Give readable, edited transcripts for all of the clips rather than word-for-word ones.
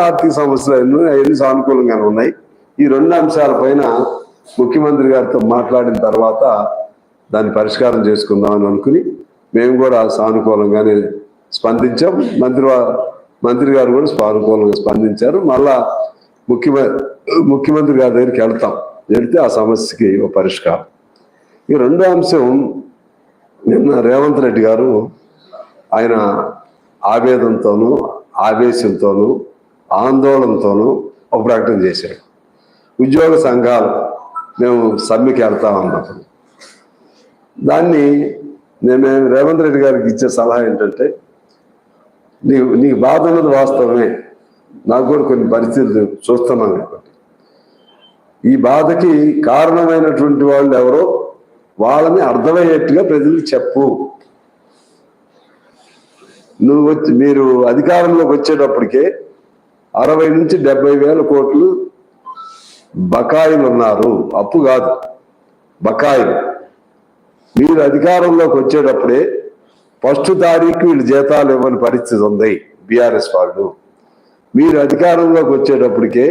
ఆర్థిక సమస్యలు అవన్నీ సానుకూలంగానే ఉన్నాయి. ఈ రెండు అంశాలపైన ముఖ్యమంత్రి గారితో మాట్లాడిన తర్వాత దాన్ని పరిష్కారం చేసుకుందామని అనుకుని మేము కూడా సానుకూలంగానే స్పందించాం. మంత్రి గారు కూడా సానుకూలంగా స్పందించారు. మళ్ళా ముఖ్యమంత్రి గారి దగ్గరికి వెళ్తే ఆ సమస్యకి ఒక పరిష్కారం. ఈ రెండో అంశం, నిన్న రేవంత్ రెడ్డి గారు ఆయన ఆవేదనతోనూ ఆవేశంతోనూ ఆందోళనతోనూ ఒక ప్రకటన చేశాడు. ఉద్యోగ సంఘాలు మేము సమ్మెకి వెళ్తామన్నప్పుడు దాన్ని నేను రేవంత్ రెడ్డి గారికి ఇచ్చే సలహా ఏంటంటే, నీకు బాధ ఉన్నది వాస్తవమే, నాకు కూడా కొన్ని పరిస్థితులు చూస్తున్నాను కాబట్టి ఈ బాధకి కారణమైనటువంటి వాళ్ళు ఎవరో వాళ్ళని అర్థమయ్యేట్టుగా ప్రజలకు చెప్పు. మీరు అధికారంలోకి వచ్చేటప్పటికే 60 నుంచి 70 వేల కోట్లు బకాయిలు ఉన్నారు. అప్పు కాదు, బకాయిలు. మీరు అధికారంలోకి వచ్చేటప్పుడే 1వ తారీఖు వీళ్ళు జీతాలు ఇవ్వని పరిస్థితి ఉంది బీఆర్ఎస్ వాళ్ళు. మీరు అధికారంలోకి వచ్చేటప్పటికే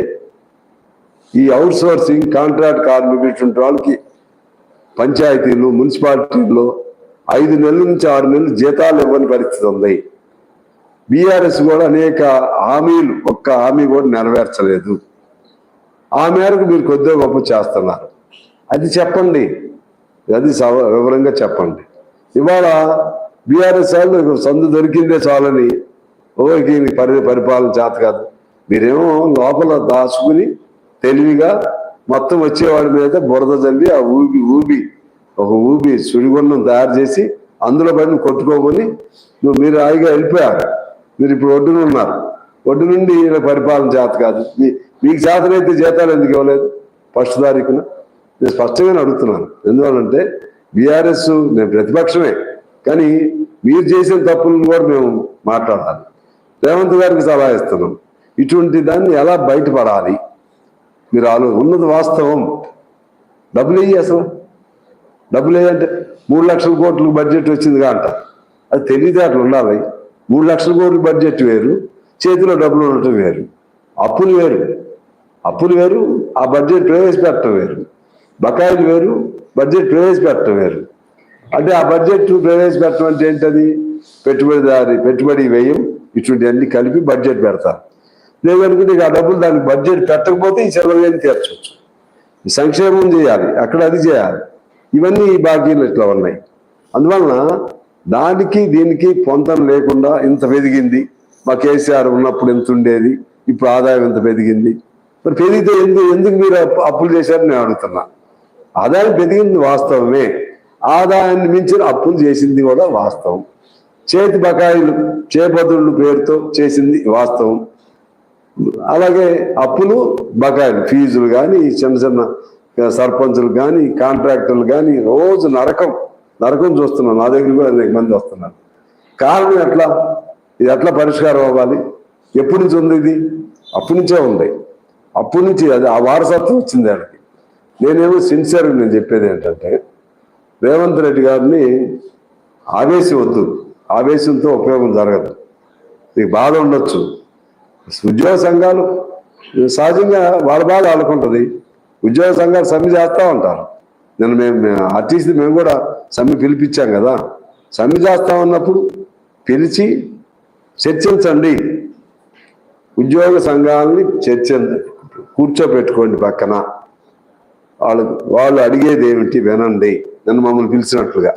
ఈ అవుట్ సోర్సింగ్ కాంట్రాక్ట్ కార్మికులు వాళ్ళకి పంచాయతీలు మున్సిపాలిటీల్లో 5 నెలల నుంచి 6 నెలలు జీతాలు ఇవ్వని పరిస్థితి ఉంది. బీఆర్ఎస్ కూడా అనేక హామీలు, ఒక్క హామీ కూడా నెరవేర్చలేదు. ఆ మేరకు మీరు కొద్దిగా గొప్ప చేస్తున్నారు. అది చెప్పండి, అది వివరంగా చెప్పండి. ఇవాళ బీఆర్ఎస్ వాళ్ళు సందు దొరికిందే చాలని పరిపాలన చేత కాదు. మీరేమో లోపల దాచుకుని తెలివిగా మొత్తం వచ్చేవాడి మీద బురద చల్లి ఆ ఊబి సుడిగుండం తయారు చేసి అందులో పడిన కొట్టుకోమని మీరు హాయిగా వెళ్ళిపోయారు. మీరు ఇప్పుడు ఒడ్డున ఉన్నారు. ఒడ్డు నుండి పరిపాలన చేత కాదు. మీకు చేతనైతే జీతాలు ఎందుకు ఇవ్వలేదు 1వ తారీఖున? నేను స్పష్టంగానే అడుగుతున్నాను. ఎందువల్లంటే బీఆర్ఎస్, నేను ప్రతిపక్షమే, కానీ మీరు చేసిన తప్పులను కూడా మేము మాట్లాడాలి. రేవంత్ గారికి సలహా ఇస్తున్నాం, ఇటువంటి దాన్ని ఎలా బయటపడాలి. మీరు ఉన్నది వాస్తవం. డబ్బులు వేయి, అసలు డబ్బులు వేయంటే 3 లక్షల కోట్లు బడ్జెట్ వచ్చిందిగా అంట. అది తెలివితేటలు ఉండాలి. 3 లక్షల కోట్ల బడ్జెట్ వేరు, చేతిలో డబ్బులు ఉండటం వేరు. అప్పులు వేరు, ఆ బడ్జెట్ ప్రవేశపెట్టడం వేరు. బకాయిలు వేరు, బడ్జెట్ ప్రవేశపెట్టడం వేరు. అంటే ఆ బడ్జెట్ ప్రవేశపెట్టడం అంటే ఏంటది? పెట్టుబడి వ్యయం ఇటువంటి అన్ని కలిపి బడ్జెట్ పెడతారు. లేదనుకుంటే ఆ డబ్బులు దానికి బడ్జెట్ పెట్టకపోతే ఈ సెలవుని తీర్చవచ్చు. సంక్షేమం చేయాలి, అక్కడ అది చేయాలి. ఇవన్నీ ఈ బాకీలు ఇట్లా ఉన్నాయి. అందువలన దానికి దీనికి పొంతం లేకుండా ఇంత పెరిగింది. మా కేసీఆర్ ఉన్నప్పుడు ఎంత ఉండేది, ఇప్పుడు ఆదాయం ఎంత పెరిగింది. మరి పెరిగితే ఎందుకు మీరు అప్పులు చేశారని నేను అడుగుతున్నా. ఆదాయం పెరిగింది వాస్తవమే, ఆదాయాన్ని మించిన అప్పులు చేసింది కూడా వాస్తవం. చేతి బకాయిలు, చేపదుళ్ళు పేరుతో చేసింది వాస్తవం. అలాగే అప్పులు, బకాయిలు, ఫీజులు కానీ, చిన్న సర్పంచులు కానీ, కాంట్రాక్టర్లు కానీ రోజు నరకం చూస్తున్నాం. నా దగ్గర కూడా అనేక మంది వస్తున్నారు. కారణం ఇది ఎట్లా పరిష్కారం అవ్వాలి? ఎప్పటి నుంచి ఉంది ఇది? అప్పటి నుంచే ఉంది. అప్పటి నుంచి అది ఆ వారసత్వం వచ్చింది దానికి. నేనేమో సిన్సియర్గా నేను చెప్పేది ఏంటంటే, రేవంత్ రెడ్డి గారిని ఆవేశం వద్దు. ఆవేశంతో ఉపయోగం జరగదు. మీకు బాధ ఉండొచ్చు. ఉద్యోగ సంఘాలు సహజంగా వాళ్ళ బాధ ఆడుకుంటుంది. ఉద్యోగ సంఘాలు సమ్మె చేస్తూ ఉంటారు. అట్లీస్ట్ మేము కూడా సమ్మె పిలిపించాం కదా. సమ్మె చేస్తా ఉన్నప్పుడు పిలిచి చర్చించండి. ఉద్యోగ సంఘాలని కూర్చోబెట్టుకోండి పక్కన. వాళ్ళు అడిగేది ఏమిటి వినండి. నన్ను మమ్మల్ని పిలిచినట్లుగా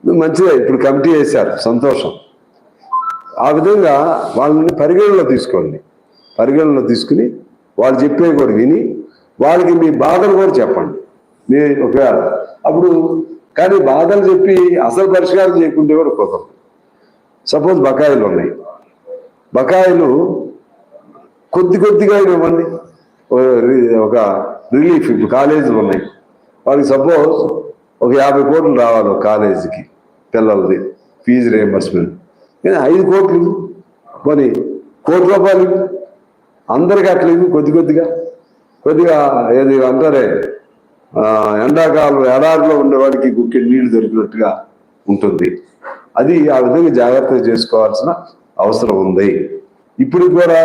మంచిదే. ఇప్పుడు కమిటీ వేశారు, సంతోషం. ఆ విధంగా వాళ్ళని పరిగణలో తీసుకోండి. పరిగణలో తీసుకుని వాళ్ళు చెప్పేవి కూడా విని వాళ్ళకి మీ బాధలు కూడా చెప్పండి. మీ ఒకవేళ అప్పుడు కానీ బాధలు చెప్పి అసలు పరిష్కారం చేయకుంటే కూడా కుదరదు. సపోజ్ బకాయిలు ఉన్నాయి. బకాయిలు కొద్దిగా ఇవ్వండి. ఒక రిలీఫ్. ఇప్పుడు కాలేజీలు ఉన్నాయి, వాళ్ళకి సపోజ్ ఒక 50 కోట్లు రావాలి ఒక కాలేజీకి పిల్లలది ఫీజు రియంబర్స్మెంట్. కానీ 5 కోట్లు మరి ₹1 అందరికీ అట్లా ఇవి కొద్దిగా ఏది అంటారే, ఎండాకాలం ఎడారిలో ఉండేవాడికి గుక్కెడు నీళ్లు దొరికినట్టుగా ఉంటుంది. అది ఆ విధంగా జాగ్రత్తగా చేసుకోవాల్సిన అవసరం ఉంది. ఇప్పుడు కూడా